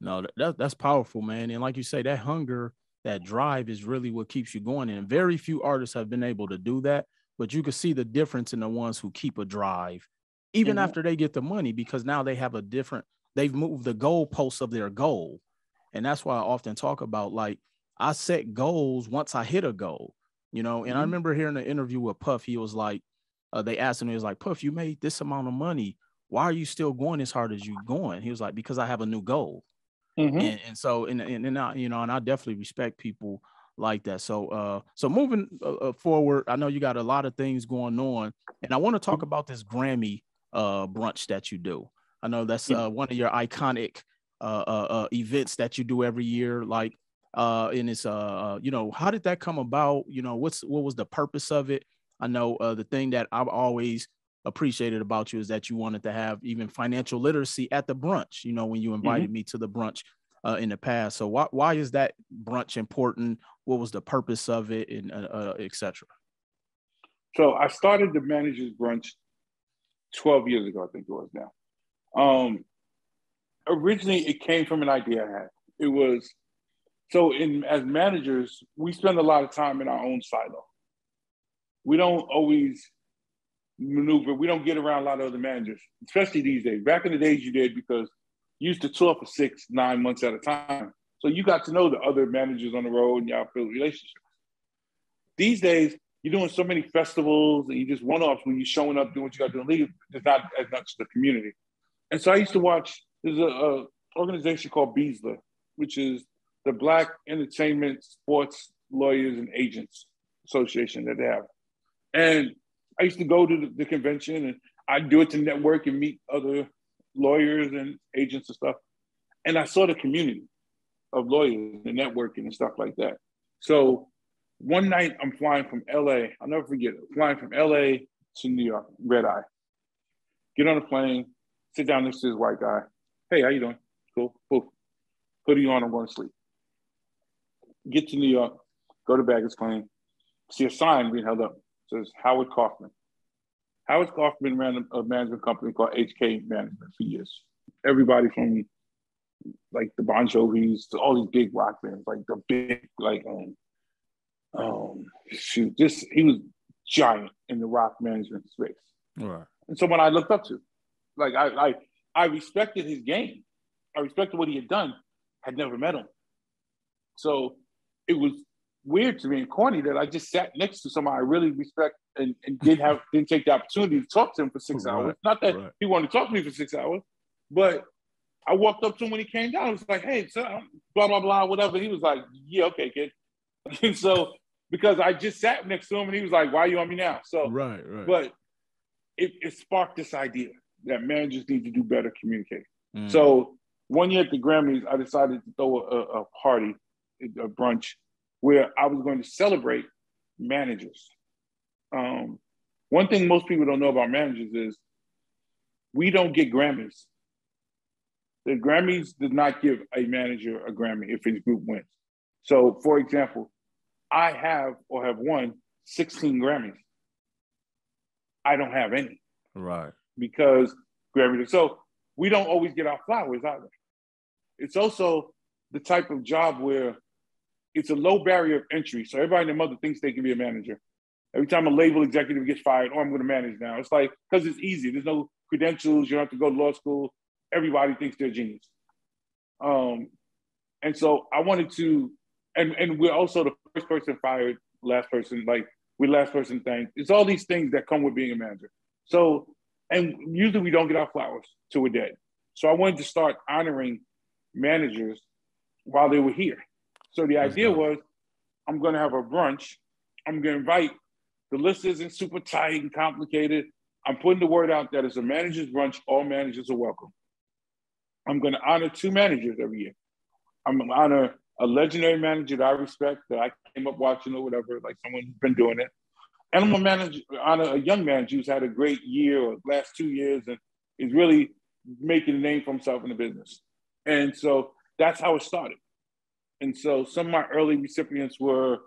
No, that's powerful, man. And like you say, that hunger, that drive is really what keeps you going. And very few artists have been able to do that, but you can see the difference in the ones who keep a drive, even after they get the money, because now they have they've moved the goalposts of their goal. And that's why I often talk about, like, I set goals once I hit a goal, you know. And I remember hearing an interview with Puff. He was like, they asked him, he was like, Puff, you made this amount of money. Why are you still going as hard as you going? He was like, because I have a new goal. And so, I, you know, and I definitely respect people like that. So, so moving forward, I know you got a lot of things going on, and I want to talk about this Grammy brunch that you do. I know that's one of your iconic events that you do every year. Like, and it's you know, how did that come about? You know, what was the purpose of it? I know the thing that I've always appreciated about you is that you wanted to have even financial literacy at the brunch. You know, when you invited me to the brunch in the past. So why is that brunch important? What was the purpose of it, and et cetera? So I started the managers brunch 12 years ago, I think it was now. Originally, it came from an idea I had. It was, so as managers, we spend a lot of time in our own silo. We don't always maneuver. We don't get around a lot of other managers, especially these days. Back in the days, you did, because you used to tour for 6-9 months at a time. So you got to know the other managers on the road and y'all build relationships. These days, you're doing so many festivals and you just one-offs when you're showing up, doing what you got to do in the league. There's not as much the community. And so I used to watch, there's a organization called BEASLA, which is the Black Entertainment, Sports, Lawyers, and Agents Association that they have. And I used to go to the convention, and I'd do it to network and meet other lawyers and agents and stuff. And I saw the community of lawyers and networking and stuff like that. So one night I'm flying from LA, I'll never forget it, flying from LA to New York, red eye. Get on a plane, sit down next to this white guy. Hey, how you doing? Cool, poof. Hoodie on, I'm going to sleep. Get to New York, go to baggage claim, see a sign being held up. It says Howard Kaufman. Howard Kaufman ran a management company called HK Management for years. Everybody from like the Bon Jovis to all these big rock bands, like the big, like, he was giant in the rock management space. Right. And someone I looked up to. Like, I respected his game. I respected what he had done. Had never met him. So it was weird to me and corny that I just sat next to somebody I really respect and didn't take the opportunity to talk to him for 6 hours. Not that he wanted to talk to me for 6 hours, but I walked up to him when he came down. I was like, hey, so blah, blah, blah, whatever. He was like, yeah, okay, kid. And so, because I just sat next to him and he was like, why are you on me now? So, right. But it sparked this idea that managers need to do better communicating. So one year at the Grammys, I decided to throw a party, a brunch, where I was going to celebrate managers. One thing most people don't know about managers is we don't get Grammys. The Grammys did not give a manager a Grammy if his group wins. So, for example, I have won 16 Grammys. I don't have any. Right. Because Grammys. So we don't always get our flowers either. It's also the type of job where it's a low barrier of entry. So everybody and their mother thinks they can be a manager. Every time a label executive gets fired, oh, I'm going to manage now. It's like, because it's easy. There's no credentials. You don't have to go to law school. Everybody thinks they're a genius. And so I wanted to, and we're also the first person fired, last person, like we're last person thanked. It's all these things that come with being a manager. So, and usually we don't get our flowers till we're dead. So I wanted to start honoring managers while they were here. So the idea was, I'm going to have a brunch. I'm going to invite, the list isn't super tight and complicated. I'm putting the word out that it's a manager's brunch. All managers are welcome. I'm going to honor 2 managers every year. I'm going to honor a legendary manager that I respect, that I came up watching or whatever, like someone who's been doing it. And I'm going to honor a young manager who's had a great year or last 2 years and is really making a name for himself in the business. And so that's how it started. And so some of my early recipients were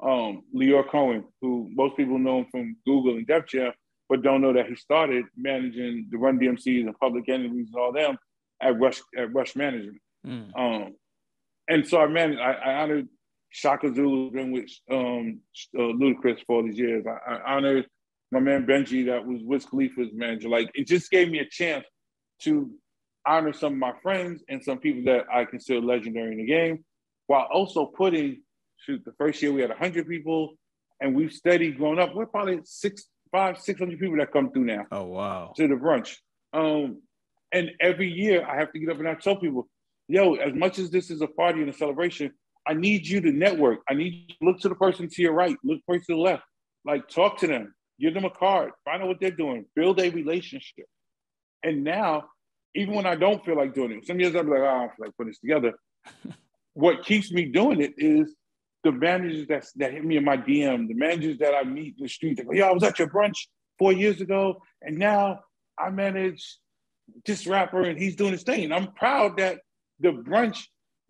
Lior Cohen, who most people know him from Google and Def Jam, but don't know that he started managing the Run DMCs and Public Enemies and all them at Rush Management. And so I honored Shaka Zulu, been with Ludacris for all these years. I honored my man Benji, that was Wiz Khalifa's manager. Like, it just gave me a chance to honor some of my friends and some people that I consider legendary in the game, while also putting, the first year we had 100 people, and we've steady grown up. We're probably 600 people that come through now. Oh, wow. To the brunch. And every year I have to get up and I tell people, yo, as much as this is a party and a celebration, I need you to network. I need you to look to the person to your right, look to the person to the left, like talk to them, give them a card, find out what they're doing, build a relationship. And now, even when I don't feel like doing it, some years I'll be like, oh, I don't feel like putting this together. What keeps me doing it is the managers that hit me in my DM, the managers that I meet in the street, they go, yo, I was at your brunch 4 years ago, and now I manage this rapper and he's doing his thing. And I'm proud that the brunch,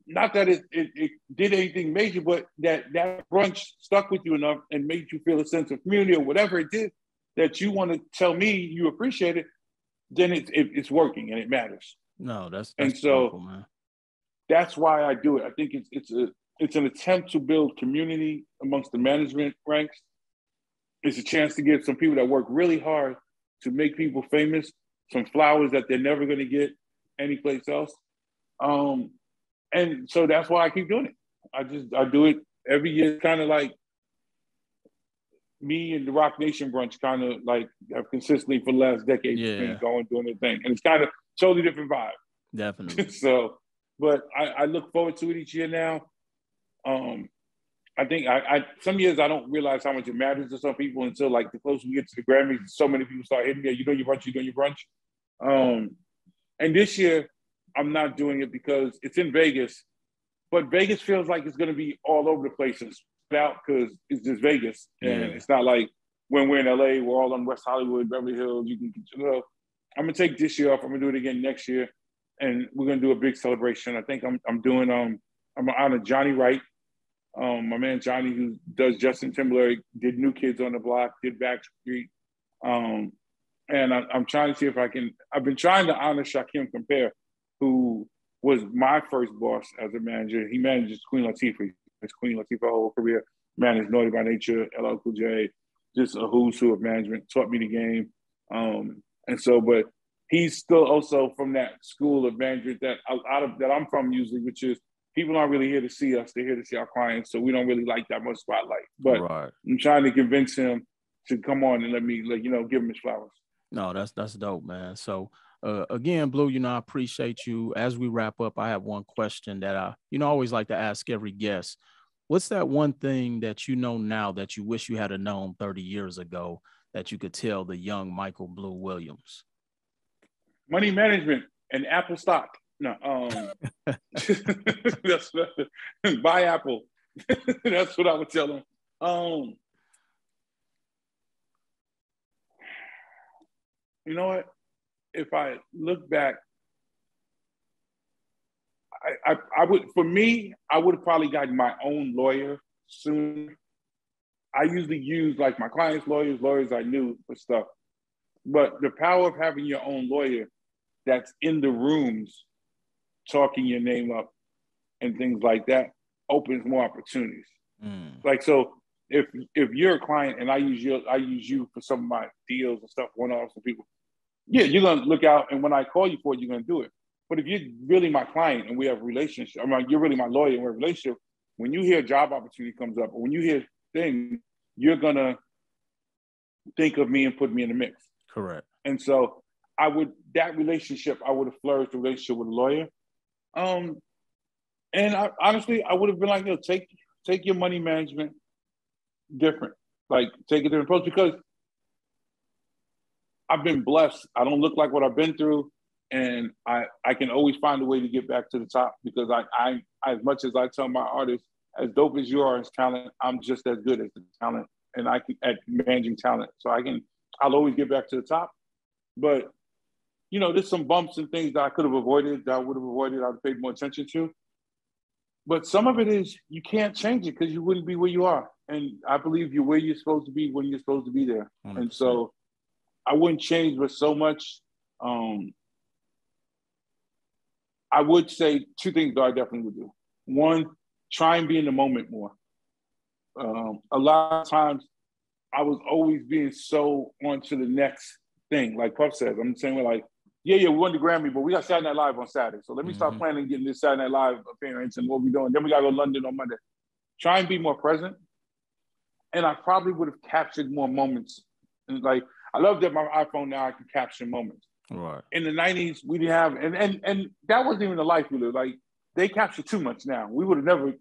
not that it did anything major, but that brunch stuck with you enough and made you feel a sense of community or whatever it did that you want to tell me you appreciate it, then it's working and it matters. No, that's and so beautiful, man. That's why I do it. I think it's an attempt to build community amongst the management ranks. It's a chance to give some people that work really hard to make people famous some flowers that they're never going to get anyplace else. And so that's why I keep doing it. I do it every year, kind of like me and the Rock Nation brunch kind of like have consistently for the last decade been going, doing their thing. And it's kind of totally different vibe. Definitely. So, but I look forward to it each year now. I think I some years I don't realize how much it matters to some people until like the closer we get to the Grammys, so many people start hitting me, you doing your brunch. And this year I'm not doing it because it's in Vegas, but Vegas feels like it's going to be all over the place and spread out because it's just Vegas. And it's not like when we're in LA, we're all on West Hollywood, Beverly Hills. I'm going to take this year off. I'm going to do it again next year. And we're going to do a big celebration. I think I'm doing, I'm on a Johnny Wright. My man Johnny, who does Justin Timberlake, did New Kids on the Block, did Backstreet. And I'm trying to see if I've been trying to honor Shakim Compare, who was my first boss as a manager. He manages Queen Latifah. It's Queen Latifah's whole career, managed Naughty by Nature, LL Cool J, just a who's who of management, taught me the game. And so, but he's still also from that school of management that I'm from usually, which is people aren't really here to see us. They're here to see our clients. So we don't really like that much spotlight. But I'm trying to convince him to come on and let me, give him his flowers. No, that's dope, man. So again, Blue, I appreciate you. As we wrap up, I have one question that I always like to ask every guest. What's that one thing that you know now that you wish you had known 30 years ago that you could tell the young Michael Blue Williams? Money management and Apple stock. No, that's buy Apple. That's what I would tell them. You know what? If I look back, I would, for me, I would have probably gotten my own lawyer soon. I usually use like my clients' lawyers I knew for stuff. But the power of having your own lawyer that's in the rooms talking your name up and things like that opens more opportunities. Like, so if you're a client and I use you for some of my deals and stuff, one-offs and people, yeah, you're going to look out, and when I call you for it, you're going to do it. But if you're really my client and we have a relationship, you're really my lawyer and we have a relationship, when you hear a job opportunity comes up, or when you hear things, you're going to think of me and put me in the mix. Correct. And so that relationship, I would have flourished a relationship with a lawyer. And honestly, I would have been like, take your money management different. Like, take a different approach, because I've been blessed. I don't look like what I've been through, and I can always find a way to get back to the top, because I as much as I tell my artists, as dope as you are as talent, I'm just as good as the talent, and I can at managing talent. So I'll always get back to the top. But there's some bumps and things that I could have avoided, that I would have avoided, I'd have paid more attention to. But some of it is you can't change it because you wouldn't be where you are. And I believe you're where you're supposed to be when you're supposed to be there. 100%. And so I wouldn't change with so much. I would say two things that I definitely would do. One, try and be in the moment more. A lot of times I was always being so on to the next thing. Like Puff says, I'm the same way, like, Yeah, we won the Grammy, but we got Saturday Night Live on Saturday. So let me start planning getting this Saturday Night Live appearance and what we're doing. Then we got to go to London on Monday. Try and be more present. And I probably would have captured more moments. And like, I love that my iPhone now, I can capture moments. Right. In the 90s, we didn't have, and that wasn't even the life we lived. Like, they capture too much now. We would have never,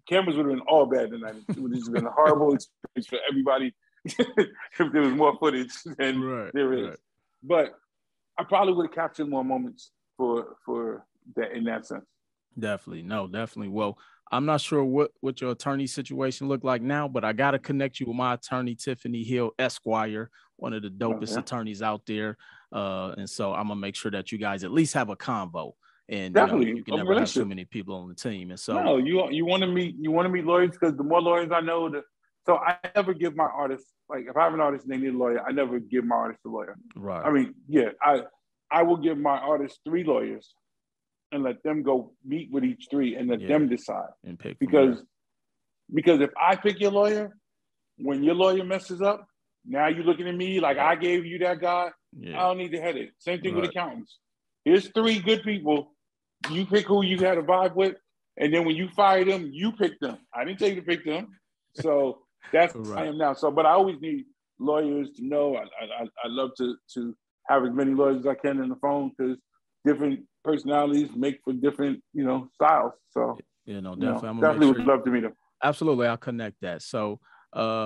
cameras would have been all bad in the 90s. It would have just been a horrible experience for everybody if there was more footage than there is. Right. But I probably would have captured more moments for that in that sense. Definitely. No, definitely. Well, I'm not sure what your attorney situation look like now, but I got to connect you with my attorney, Tiffany Hill Esquire, one of the dopest attorneys out there. And so I'm going to make sure that you guys at least have a convo. And definitely, you can never have too many people on the team. And so no, you want to meet lawyers, because the more lawyers I know, so I never give my artists, like if I have an artist and they need a lawyer, I never give my artist a lawyer. Right. I mean, yeah, I will give my artists 3 lawyers and let them go meet with each 3 and let them decide. And pick because if I pick your lawyer, when your lawyer messes up, now you're looking at me like I gave you that guy. I don't need the headache. Same thing with accountants. Here's 3 good people. You pick who you had a vibe with, and then when you fire them, you pick them. I didn't tell you to pick them. So that's who I am now. So, but I always need lawyers to know. I love to have as many lawyers as I can on the phone, because different personalities make for different, styles. So, definitely would love to meet them. Absolutely. I'll connect that. So,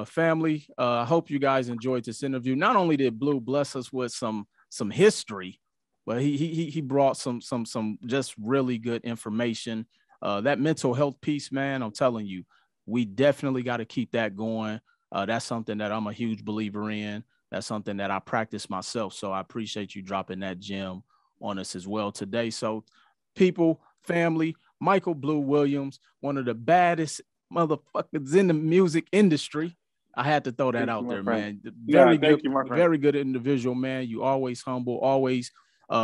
family, I hope you guys enjoyed this interview. Not only did Blue bless us with some history, but he brought some just really good information. That mental health piece, man, I'm telling you, we definitely got to keep that going. That's something that I'm a huge believer in. That's something that I practice myself. So I appreciate you dropping that gem on us as well today. So people, family, Michael Blue Williams, one of the baddest motherfuckers in the music industry. I had to throw that out there, man. Very good individual, man. You always humble, always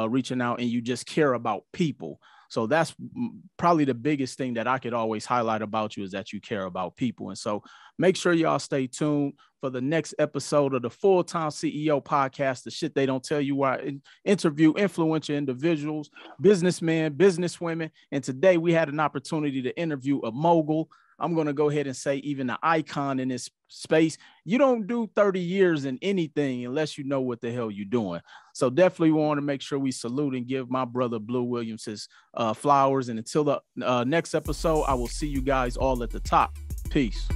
reaching out, and you just care about people. So that's probably the biggest thing that I could always highlight about you, is that you care about people. And so make sure y'all stay tuned for the next episode of the Full-Time CEO podcast, the shit they don't tell you, where I interview influential individuals, businessmen, businesswomen. And today we had an opportunity to interview a mogul. I'm going to go ahead and say even an icon in this space. You don't do 30 years in anything unless you know what the hell you're doing. So definitely want to make sure we salute and give my brother Blue Williams his flowers. And until the next episode, I will see you guys all at the top. Peace.